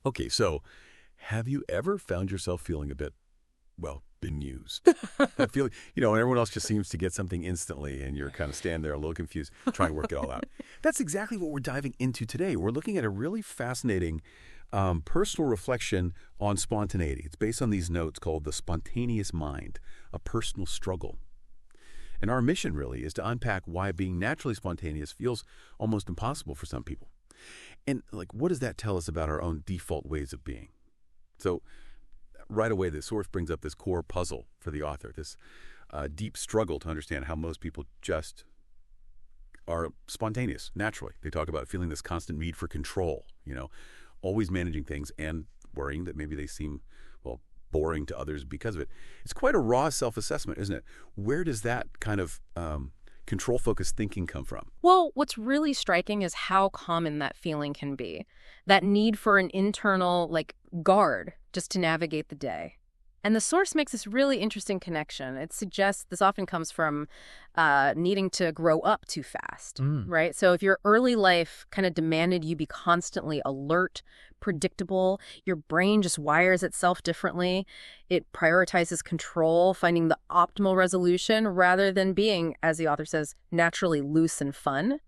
Okay, so have you ever found yourself feeling a bit, well, bemused? That feeling, when everyone else just seems to get something instantly and you're kind of standing there a little confused, trying to work it all out. That's exactly what we're diving into today. We're looking at a really fascinating personal reflection on spontaneity. It's based on these notes called The Spontaneous Mind, a Personal Struggle. And our mission really is to unpack why being naturally spontaneous feels almost impossible for some people. And what does that tell us about our own default ways of being? So right away, the source brings up this core puzzle for the author, this deep struggle to understand how most people just are spontaneous, naturally. They talk about feeling this constant need for control, always managing things and worrying that maybe they seem, well, boring to others because of it. It's quite a raw self-assessment, isn't it? Where does that kind of control-focused thinking come from? Well, what's really striking is how common that feeling can be. That need for an internal, guard just to navigate the day. And the source makes this really interesting connection. It suggests this often comes from needing to grow up too fast, right? So if your early life kind of demanded you be constantly alert, predictable, your brain just wires itself differently. It prioritizes control, finding the optimal resolution rather than being, as the author says, naturally loose and fun.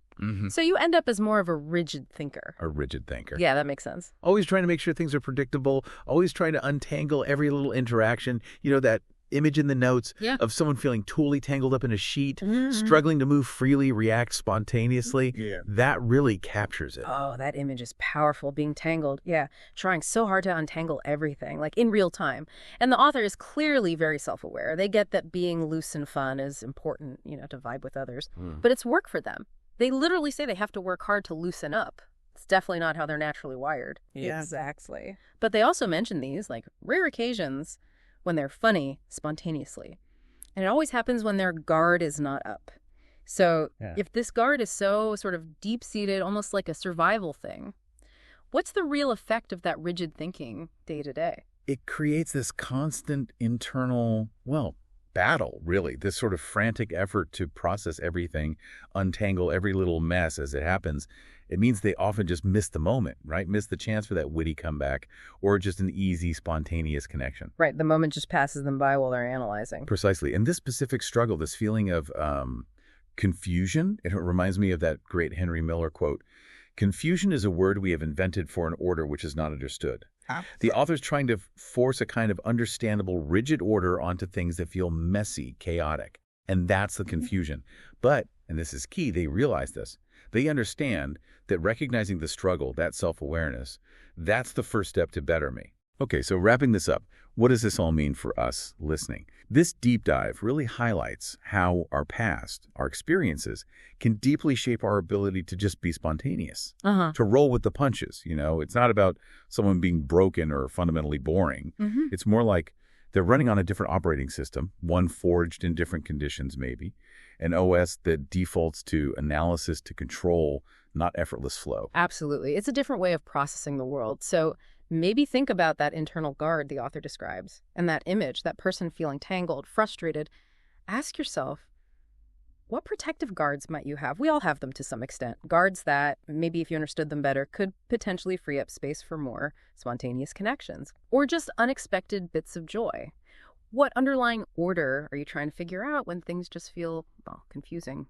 So you end up as more of a rigid thinker. A rigid thinker. Yeah, that makes sense. Always trying to make sure things are predictable, always trying to untangle every little interaction. That image in the notes of someone feeling totally tangled up in a sheet, struggling to move freely, react spontaneously. Yeah. That really captures it. Oh, that image is powerful, being tangled. Yeah, trying so hard to untangle everything, in real time. And the author is clearly very self-aware. They get that being loose and fun is important, to vibe with others. But it's work for them. They literally say they have to work hard to loosen up. It's definitely not how they're naturally wired. Yeah, exactly. But they also mention these, rare occasions when they're funny spontaneously. And it always happens when their guard is not up. So if this guard is so sort of deep-seated, almost like a survival thing, what's the real effect of that rigid thinking day to day? It creates this constant internal, battle, really, this sort of frantic effort to process everything, untangle every little mess as it happens. It means they often just miss the moment, right? Miss the chance for that witty comeback or just an easy, spontaneous connection. Right, the moment just passes them by while they're analyzing. Precisely. And this specific struggle, this feeling of confusion, it reminds me of that great Henry Miller quote, "Confusion is a word we have invented for an order which is not understood." The author's trying to force a kind of understandable, rigid order onto things that feel messy, chaotic. And that's the confusion. But, and this is key, they realize this. They understand that recognizing the struggle, that self-awareness, that's the first step to better me. Okay, so wrapping this up, what does this all mean for us listening? This deep dive really highlights how our past, our experiences, can deeply shape our ability to just be spontaneous, to roll with the punches. It's not about someone being broken or fundamentally boring. It's more like they're running on a different operating system, one forged in different conditions maybe, an OS that defaults to analysis, to control, not effortless flow. Absolutely. It's a different way of processing the world. So maybe think about that internal guard the author describes and that image, that person feeling tangled, frustrated. Ask yourself, what protective guards might you have? We all have them to some extent. Guards that, maybe if you understood them better, could potentially free up space for more spontaneous connections or just unexpected bits of joy. What underlying order are you trying to figure out when things just feel, confusing?